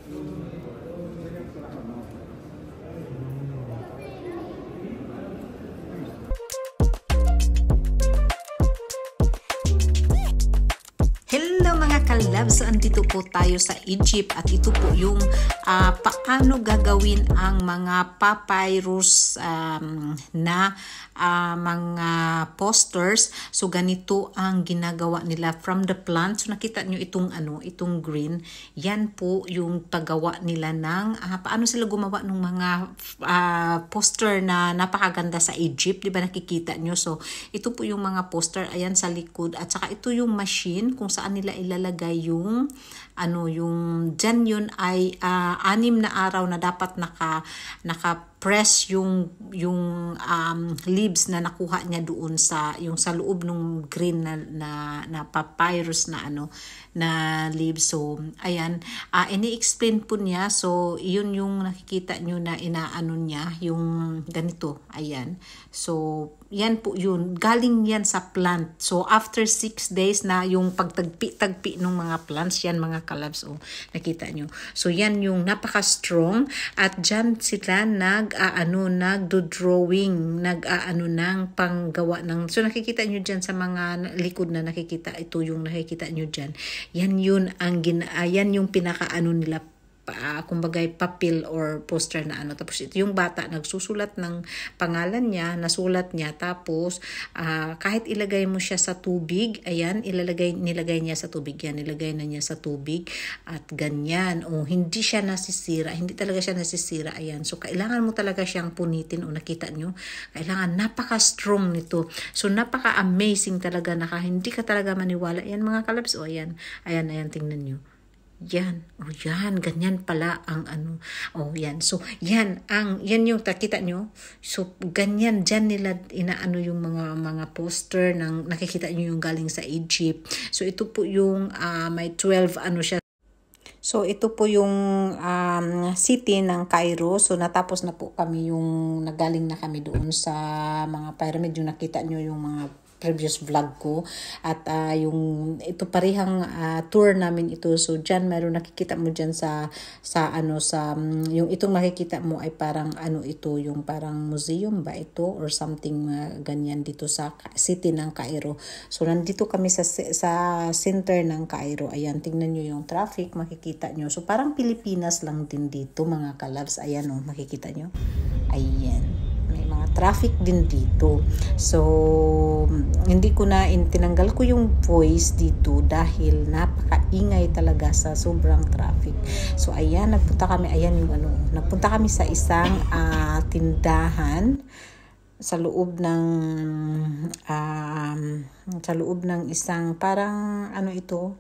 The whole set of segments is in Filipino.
Hello mga kalabs! So, andito po tayo sa Egypt at ito po yung paano gagawin ang mga papyrus na mga posters. So ganito ang ginagawa nila from the plant. So nakita nyo itong green. Yan po yung paggawa nila ng paano sila gumawa ng mga poster na napakaganda sa Egypt. Di ba nakikita nyo? So ito po yung mga poster. Ayan sa likod. At saka ito yung machine kung saan nila ilalagay yung dyan yun ay 6 na araw na dapat naka-press yung leaves na nakuha niya doon sa loob ng green na papyrus na leaves. So ayan, ini-explain po niya. So yun yung nakikita nyo na inaano niya yung ganito. Ayan. So yan po yun. Galing yan sa plant. So after 6 days na yung pagtagpi-tagpi ng mga plants, yan mga kalabs. Oh, nakita nyo. So yan yung napaka-strong. At dyan sila nagdo-drawing, ng panggawa ng. So nakikita nyo dyan sa mga likod na nakikita. Ito yung nakikita nyo dyan. Yan yun yan yung pinaka-ano nila, kumbagay papel or poster na tapos ito yung bata nagsusulat ng pangalan niya, nasulat niya, tapos kahit ilagay mo siya sa tubig, ayan, nilagay niya sa tubig yan, nilagay na niya sa tubig at ganyan, hindi siya nasisira, hindi talaga siya nasisira, ayan. So kailangan mo talaga siyang punitin, nakita nyo, kailangan napaka-strong nito. So napaka-amazing talaga, hindi ka talaga maniwala. Yan mga kalabs, ayan, tingnan nyo. Yan, yan, ganyan pala ang yan. So, yan yung takita nyo. So, ganyan, dyan nila inaano yung mga poster ng nakikita nyo yung galing sa Egypt. So, ito po yung may 12 siya. So, ito po yung city ng Cairo. So, natapos na po kami nagaling na kami doon sa mga pyramid. Yung nakita nyo yung mga previous vlog ko at ito parehang tour namin ito. So diyan meron nakikita mo diyan sa yung itong makikita mo ay parang ito yung parang museum ba ito or something ganyan dito sa city ng Cairo. So nandito kami sa center ng Cairo. Ayan, tingnan niyo yung traffic, makikita niyo. So parang Pilipinas lang din dito mga kalabs. Ayan makikita niyo. Ayan. Traffic din dito. So, hindi ko na tinanggal ko yung voice dito dahil napakaingay talaga sa sobrang traffic. So, ayan, nagpunta kami sa isang tindahan sa loob ng isang parang ito,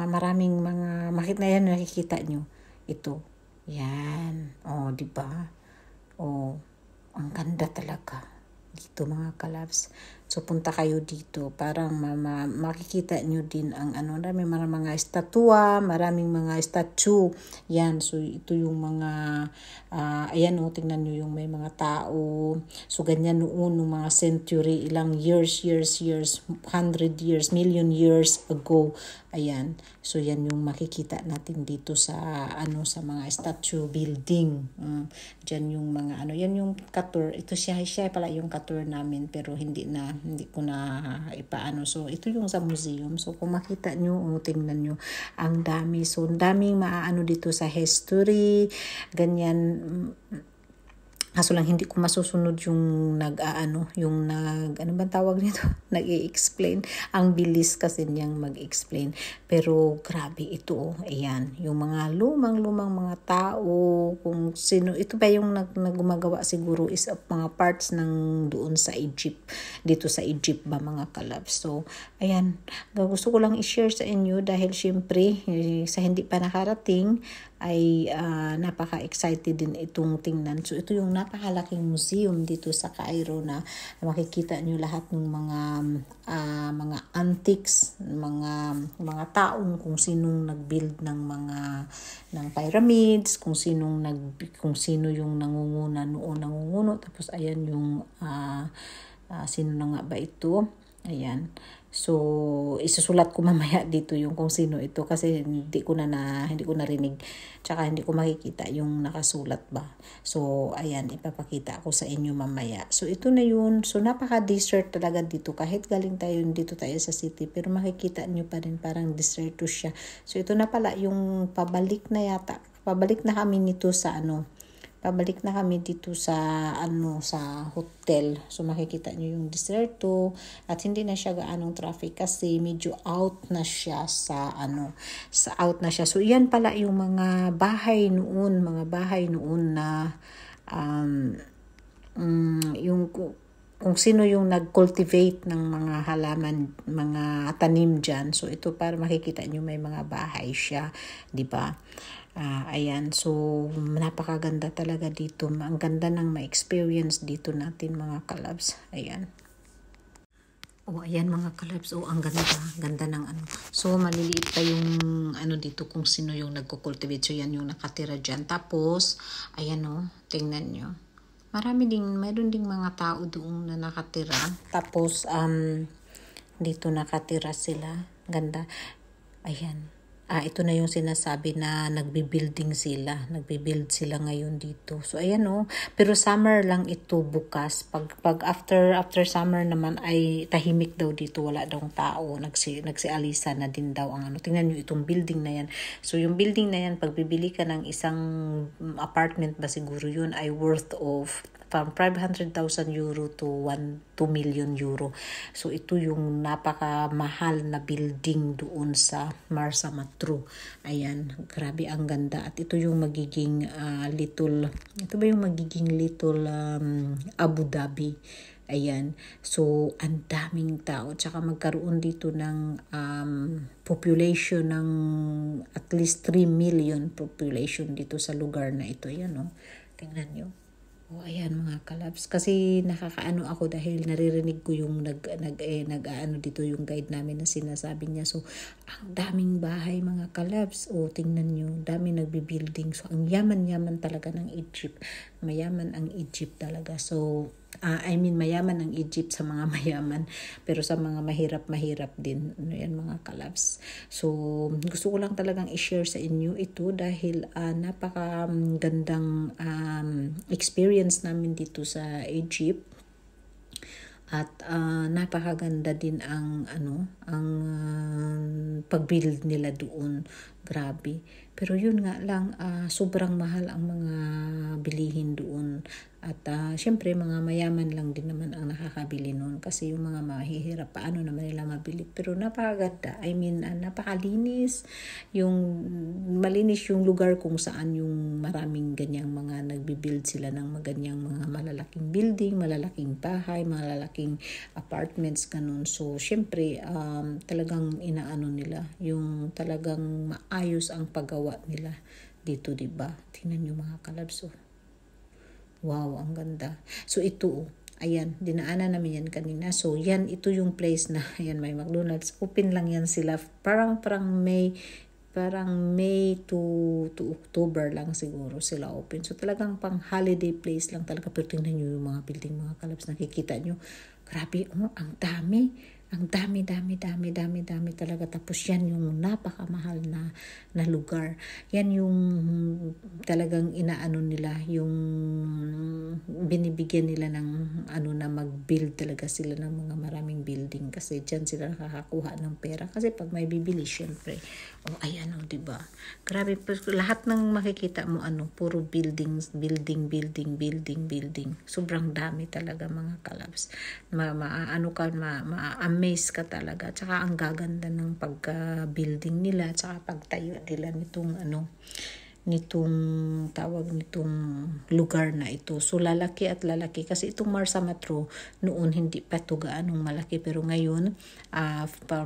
maraming mga nakikita nyo. Ito. Yan. Di ba? Ang ganda talaga dito mga kalabs. So punta kayo dito, parang makikita nyo din ang maraming mga estatwa, maraming mga statue. Yan, so ito yung mga ayan tingnan nyo yung may mga tao. So ganyan noon mga century, ilang years, 100 years, million years ago. Ayan. So yan yung makikita natin dito sa mga statue building. Diyan yung mga yan yung tour. Ito siya pala yung tour namin, pero hindi ko na ipaano. So ito yung sa museum. So kung makita nyo, tingnan nyo, ang dami. So daming maaano dito sa history, ganyan. Kaso lang hindi ko masusunod yung ano bang tawag nito? Nag-i-explain. Ang bilis kasi niyang mag-explain. Pero grabe ito. Ayan, yung mga lumang mga tao, kung sino, ito ba yung nagumagawa siguro is mga parts ng doon sa Egypt. Dito sa Egypt ba mga kalabs. So, ayan, gusto ko lang i-share sa inyo dahil syempre sa hindi pa nakarating ay napaka-excited din itong tingnan. So ito yung napakalaking museum dito sa Cairo na makikita nyo lahat ng mga antiques, mga taong kung sinong nag-build ng pyramids, kung sino yung nangunguno, tapos ayan yung sino na nga ba ito? Ayan. So, isusulat ko mamaya dito yung kung sino ito kasi hindi ko narinig. Tsaka hindi ko makikita yung nakasulat ba. So, ayan, ipapakita ko sa inyo mamaya. So, ito na yun. So, napaka-desert talaga dito. Kahit galing tayo dito tayo sa city, pero makikita nyo pa rin parang deserto siya. So, ito na pala yung pabalik na yata. Pabalik na kami nito sa Pabalik na kami dito sa sa hotel. So makikita niyo yung deserto at hindi na siya gaanong traffic kasi medyo out na siya sa out na siya. So iyan pala yung mga bahay noon na yung kung sino yung nag-cultivate ng mga halaman, mga tanim dyan. So ito para makikita niyo may mga bahay siya, 'di ba? Ayan, so napakaganda talaga dito. Ang ganda ng ma-experience dito natin mga kalabs. Ayan. Ayan mga kalabs. Ang ganda. Ganda ng So, maliliit pa yung dito kung sino yung nagko-cultivate. So, yan yung nakatira dyan. Tapos, ayan tingnan nyo. Mayroon ding mga tao doon na nakatira. Tapos, dito nakatira sila. Ganda. Ayan. Ito na yung sinasabi na nagbi-build sila ngayon dito. So ayan pero summer lang ito bukas. Pag after summer naman ay tahimik daw dito, wala daw tao, nagsialisa na din daw ang Tingnan niyo itong building na yan. So yung building na yan, pag bibili ka ng isang apartment ba siguro yun ay worth of from 500,000 euro to 2 million euro. So ito yung napakamahal na building doon sa Marsamatru. Ayan, grabe ang ganda. At ito yung magiging little Abu Dhabi. Ayan. So ang daming tao. Tsaka magkaroon dito ng population ng at least 3 million population dito sa lugar na ito. Ayan tingnan nyo. Ayan mga kalabs. Kasi nakakaano ako dahil naririnig ko yung dito yung guide namin na sinasabi niya. So, ang daming bahay mga kalabs. Tingnan nyo. Dami nagbi-building. So, ang yaman-yaman talaga ng Egypt. Mayaman ang Egypt talaga. So, mayaman ang Egypt sa mga mayaman. Pero sa mga mahirap din. Yan mga kalabs. So, gusto ko lang talagang i-share sa inyo ito dahil napakagandang experience namin dito sa Egypt. At napakaganda din ang pag-build nila doon. Grabe. Pero yun nga lang, sobrang mahal ang mga bilihin doon. At syempre mga mayaman lang din naman ang nakakabili noon kasi yung mga mahihirap paano naman nila mabili. Pero napakaganda. Napakalinis. Malinis yung lugar kung saan yung maraming ganyang mga nagbi-build sila ng ganyang mga malalaking building, malalaking bahay, malalaking apartments, ganun. So syempre talagang inaano nila yung talagang maayos ang paggawa nila dito, diba? Tingnan niyo mga kalabs. Wow, ang ganda. So ito, ayan, dinaanan namin yan kanina. So yan, ito yung place na, ayan, may McDonald's. Open lang yan sila. Parang May to October lang siguro sila open. So talagang pang holiday place lang talaga. Pero tingnan nyo yung mga building, mga kalabs, nakikita nyo. Grabe, ang dami. Ang dami talaga. Tapos yan yung napakamahal na lugar. Yan yung talagang inaano nila, yung binibigyan nila ng na mag-build talaga sila ng mga maraming building. Kasi dyan sila nakakakuha ng pera. Kasi pag may bibili, syempre. Ayan diba? Grabe, lahat ng makikita mo, puro building. Sobrang dami talaga mga kalabs. Ma-amaze ka talaga. Tsaka ang gaganda ng pagka-building nila, tsaka pagtayo nila nitong lugar na ito. So lalaki kasi itong Marsamatru noon hindi pa ito gaanong malaki, pero ngayon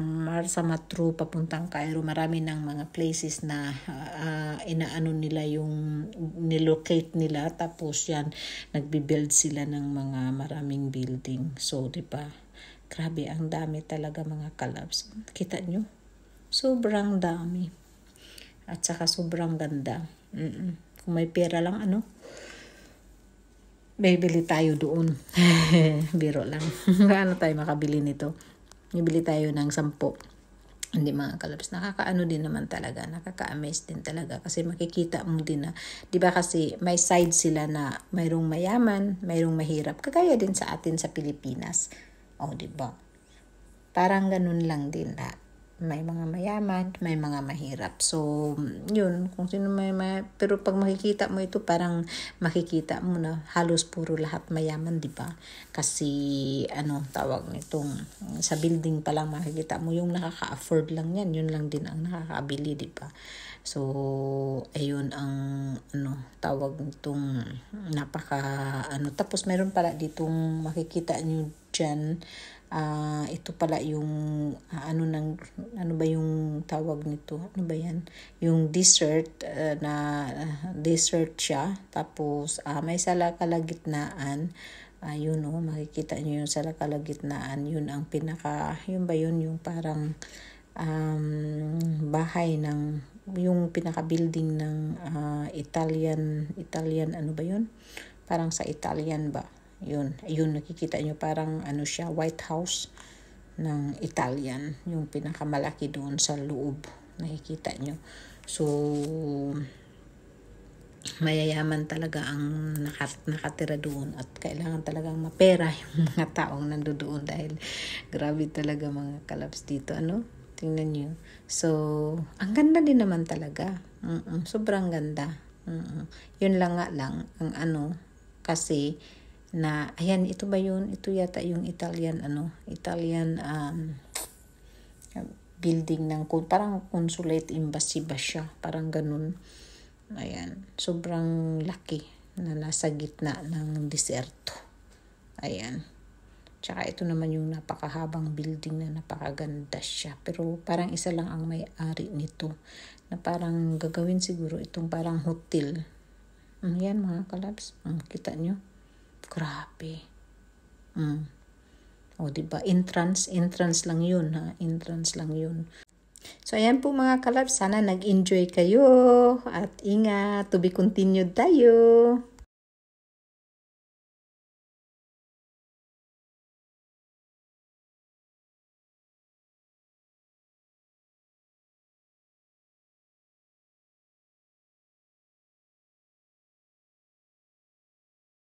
Marsamatru papuntang Cairo, marami ng mga places na inaano nila yung nilocate nila, tapos yan nagbi-build sila ng mga maraming building. So diba, grabe ang dami talaga mga kalabs. Kita nyo? Sobrang dami. At saka sobrang ganda. Kung may pera lang, bibili tayo doon. Biro lang. Paano tayo makabili nito? bibili tayo ng 10. Hindi mga kalabs, nakakaano din naman talaga, nakaka-amaze din talaga kasi makikita mo din na, 'di ba kasi may side sila na mayroong mayaman, mayroong mahirap, kagaya din sa atin sa Pilipinas. 'Di ba? Parang ganun lang din na may mga mayaman, may mga mahirap. So, yun, kung sino pero pag makikita mo ito, parang makikita mo na halos puro lahat mayaman, di ba? Kasi, tawag nitong, sa building pa lang makikita mo, yung nakaka-afford lang yan, yun lang din ang nakakabili, di ba? So, ayun ang, tawag nitong, tapos meron pala ditong makikita nyo dyan, ito pala yung ano ba yung tawag nito, ano ba yan, yung dessert, na dessert siya, tapos may kalagitnaan, yun makikita nyo yung kalagitnaan, yun ang yun ba yun yung parang bahay ng yung pinaka-building ng Italian ano ba yun, parang sa Italian ba. Yun nakikita nyo parang siya, White House ng Italian, yung pinakamalaki doon sa loob, nakikita nyo. So, mayayaman talaga ang nakatira doon at kailangan talagang mapera yung mga taong nandoon dahil grabe talaga mga kalabs dito, tingnan nyo. So, ang ganda din naman talaga. Sobrang ganda. Yun lang ang kasi na, ayan, ito ba yun? Ito yata yung Italian building ng, parang consulate embassy ba siya? Parang ganun. Ayan, sobrang laki na nasa gitna ng deserto. Ayan. Tsaka ito naman yung napakahabang building na napakaganda siya. Pero parang isa lang ang may-ari nito. Na parang gagawin siguro itong parang hotel. Ayan mga kalabs. Kita nyo? Grabe. Diba? Entrance lang yun, ha? Entrance lang yun. So, ayan po mga kalabs. Sana nag-enjoy kayo. At ingat. To be continued tayo.